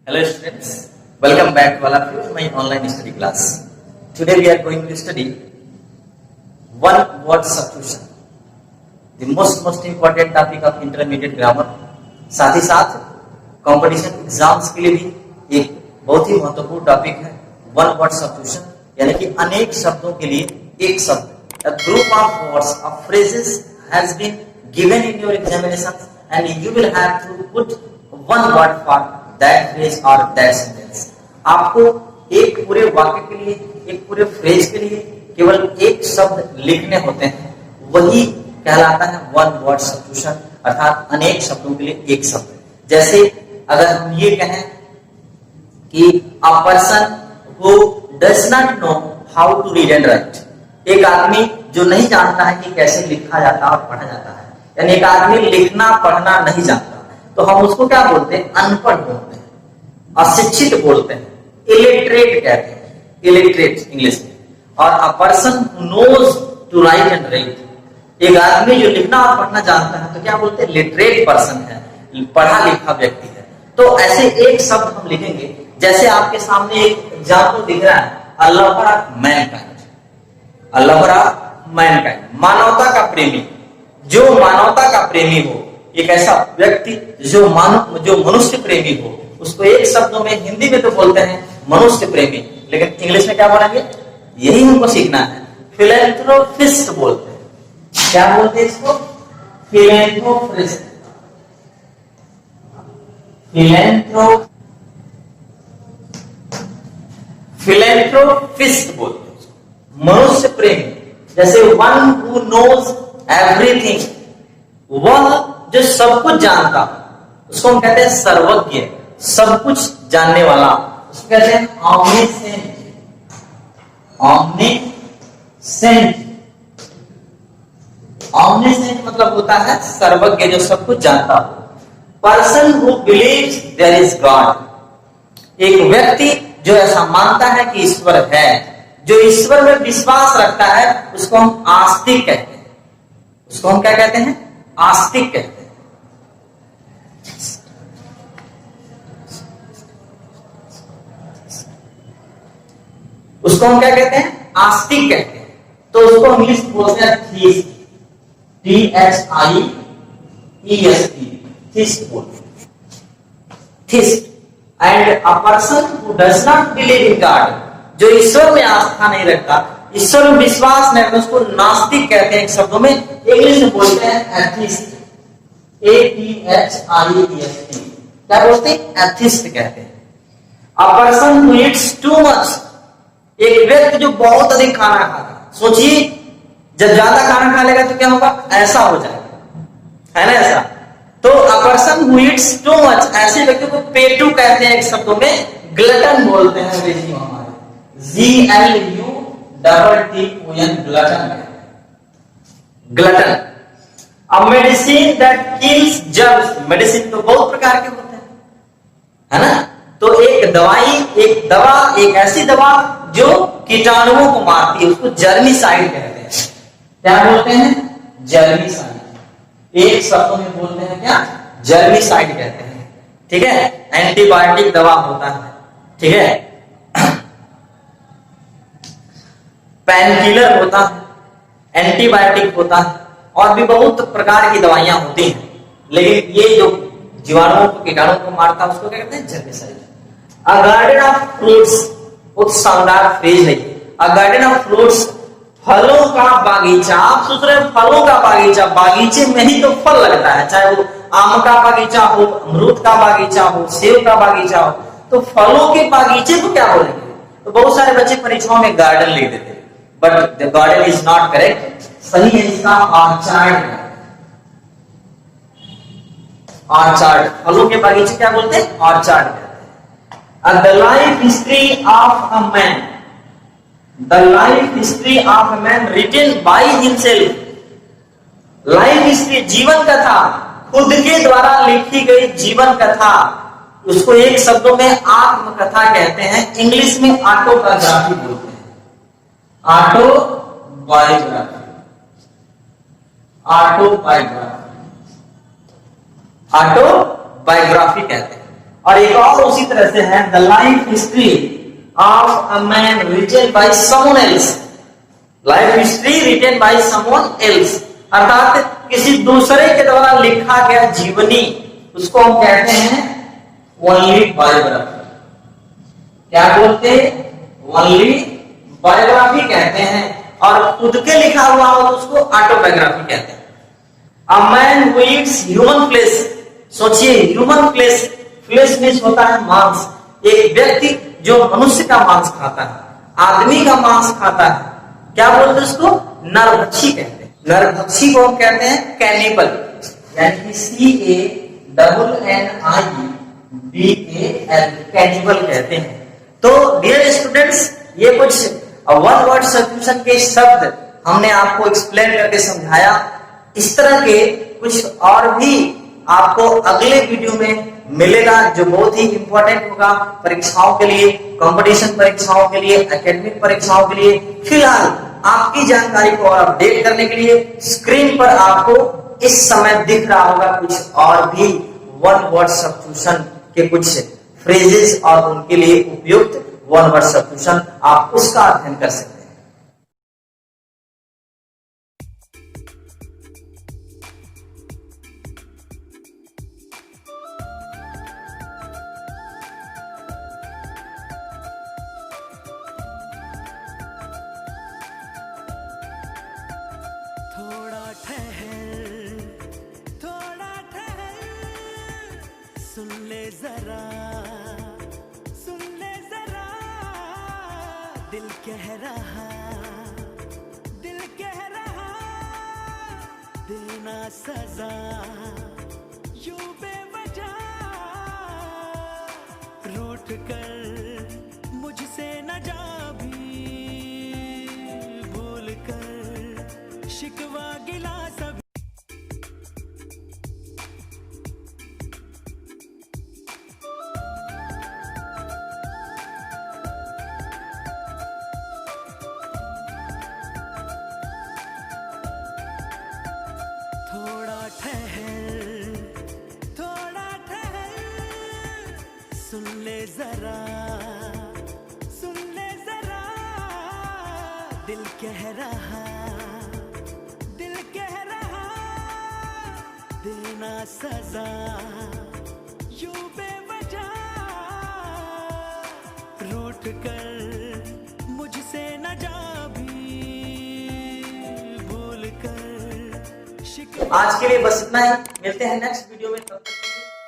Hello students, welcome back to all of you in my online study class. Today we are going to study one word substitution, the most important topic of intermediate grammar. साथ ही साथ competition exams के लिए भी एक बहुत ही महत्वपूर्ण topic है one word substitution, यानी कि अनेक शब्दों के लिए एक शब्द. A group of words or phrases has been given in your examinations and you will have to put one word for that phrase or that sentence. आपको एक पूरे वाक्य के लिए, एक पूरे फ्रेज के लिए केवल एक शब्द लिखने होते हैं, वही कहलाता है वन वर्ड सब्स्टिट्यूशन, अर्थात अनेक शब्दों के लिए एक शब्द. जैसे अगर हम ये कहें कि a person who does not know how to read and write, एक आदमी जो नहीं जानता है कि कैसे लिखा जाता और पढ़ा जाता है, यानी एक आदमी लिखना पढ़ना नहीं जानता, तो हम उसको क्या बोलते हैं? अनपढ़ बोलते हैं, अशिक्षित बोलते हैं, इलिटरेट कहते हैं, इलिटरेट इंग्लिश में. और a person who knows to write and read, एक आदमी जो लिखना और पढ़ना जानता है तो क्या बोलते हैं? लिटरेट पर्सन है, पढ़ा लिखा व्यक्ति है. तो ऐसे एक शब्द हम लिखेंगे. जैसे आपके सामने एक एग्जाम्पल दिख रहा है, a lover of Mankind, a lover of Mankind, मानवता का प्रेमी. जो मानवता का प्रेमी हो, एक ऐसा व्यक्ति जो मनुष्य प्रेमी हो, उसको एक शब्दों में हिंदी में तो बोलते हैं मनुष्य प्रेमी, लेकिन इंग्लिश में क्या बोलेंगे? यही हमको सीखना है. फिलैंथ्रोपिस्ट बोलते हैं. क्या बोलते हैं इसको? फिलैंथ्रोपिस्ट, फिलैंथ्रोपिस्ट बोलते हैं, मनुष्य प्रेमी. जैसे वन हु नोज एवरीथिंग, वह जो सब कुछ जानता, उसको हम कहते हैं सर्वज्ञ, सब कुछ जानने वाला, उसको कहते हैं ऑमनीसेंट. ऑमनीसेंट, ऑमनीसेंट मतलब होता है सर्वज्ञ, जो सब कुछ जानता हो. Person who believes there is God, एक व्यक्ति जो ऐसा मानता है कि ईश्वर है, जो ईश्वर में विश्वास रखता है, उसको हम आस्तिक कहते हैं. उसको हम क्या कहते हैं? आस्तिक कहते हैं. उसको हम क्या कहते हैं? आस्तिक कहते हैं. तो उसको इंग्लिश बोलते हैं थीस्ट, THIEST, थीस्ट बोलते हैं, theist. And a person who does not believe in God, जो ईश्वर में आस्था नहीं रखता, ईश्वर में विश्वास नहीं रखता, उसको नास्तिक कहते हैं. एक शब्दों में इंग्लिश में बोलते हैं एथिस्ट, ATHIEST. क्या बोलते हैं? एथिस्ट कहते हैं. अ person who Yeats too much, एक व्यक्ति जो बहुत अधिक खाना खाता. सोचिए, जब ज्यादा खाना खा लेगा तो क्या होगा? ऐसा हो जाएगा, है ना ऐसा. तो अ person who Yeats too much, ऐसे व्यक्ति को पेटू कहते हैं. एक शब्दों में ग्लटन बोलते हैं अंग्रेजी में, हमारे GLUTTON, ग्लटन, ग्लटन. अब medicine that kills germs, medicine तो बहुत प्रकार के होते हैं, है ना. तो एक दवाई, एक दवा, एक ऐसी दवा जो कीटाणुओं को मारती है, उसको जर्मिसाइड कहते हैं. क्या बोलते हैं? जर्मिसाइड. एक शब्दों में बोलते हैं क्या? जर्मिसाइड कहते हैं. ठीक है. एंटीबायोटिक दवा होता है, ठीक है, पेनकिलर होता है, एंटीबायोटिक होता है, और भी बहुत प्रकार की दवाइयां होती हैं. लेकिन ये जो जीवाणुओं को, कीटाणुओं को मारता है, उसको क्या कहते हैं? Germicide. A garden of fruits, बहुत शानदार फ्रेज है. अ गार्डन ऑफ फ्रूट्स, फलों का बागीचा. आप सोच रहे हैं फलों का बागीचा, बागीचे में ही तो फल लगता है, चाहे वो आम का बागीचा हो, अमरूद का बागीचा हो, सेब का बागीचा हो. तो फलों के बागीचे को क्या बोलेंगे? तो बहुत सारे बच्चे परीक्षाओं में गार्डन लिख देते हैं, but the garden is not correct. सही है इसका ऑर्चार्ड. ऑर्चार्ड, फलों के बागीचे क्या बोलते हैं? ऑर्चार्ड कहते हैं. The life history of a man, the life history of a man written by himself. Life history, जीवन कथा, खुद के द्वारा लिखी गई जीवन कथा, उसको एक शब्दों में आत्मकथा कहते हैं. इंग्लिश में ऑटोबायोग्राफी बोलते हैं. ऑटोबायोग्राफी, ऑटोबायोग्राफी, ऑटोबायोग्राफी कहते हैं. और एक और उसी तरह से है the life history of a man written by someone else, life history written by someone else, अर्थात किसी दूसरे के द्वारा लिखा गया जीवनी, उसको हम कहते हैं ओनली बायोग्राफी। क्या बोलते हैं? ओनली बायोग्राफी कहते हैं। और खुद के लिखा हुआ हो तो उसको ऑटोबायोग्राफी कहते हैं। A man who eats human flesh, सोचिए ह्यूमन फ्लेश, फ्लेश मीन्स होता है मांस, एक व्यक्ति जो मनुष्य का मांस खाता है, आदमी का मांस खाता है, क्या बोलते हैं उसको? नरभक्षी कहते हैं। नरभक्षी को हम कहते हैं कैनिबल, यानी कि CANNIBAL, कैनिबल कहते हैं। तो डियर स्टूडेंट्स, ये कुछ वन वर्ड सब्स्टिट्यूशन के शब्द हमने आपको एक्सप्लेन करके समझाया। इस तरह के कुछ और भी आपको अगले वीडियो में मिलेगा जो बहुत ही इंपॉर्टेंट होगा परीक्षाओं के लिए, कंपटीशन परीक्षाओं के लिए, एकेडमिक परीक्षाओं के लिए। फिलहाल आपकी जानकारी को और अपडेट करने के लिए स्क्रीन पर आपको इस समय दिख रहा होगा कुछ और भी वन वर्ड सब्स्टिट्यूशन के कुछ फ्रेजेस और उनके लिए उपयुक्त वन वर्ड सब्स्टिट्यूशन, आप उसका अध्ययन कर सकते हैं। थोड़ा ठहर, थोड़ा ठहर, सुन ले जरा, सुन ले जरा, दिल कह रहा, दिल कह रहा, देना सजा, यूं बेवजह रूठ कर मुझसे न जा भी, भूल कर शिकवा गिला सब। थोड़ा ठहर, थोड़ा ठहर, सुन ले जरा, सुन ले जरा, दिल कह रहा, दिल कह रहा, देना सजा, यूं बेवजह रूठ कर मुझसे न जा भी, भूल कर। आज के लिए बस इतना ही, मिलते हैं नेक्स्ट वीडियो में, तब तक के लिए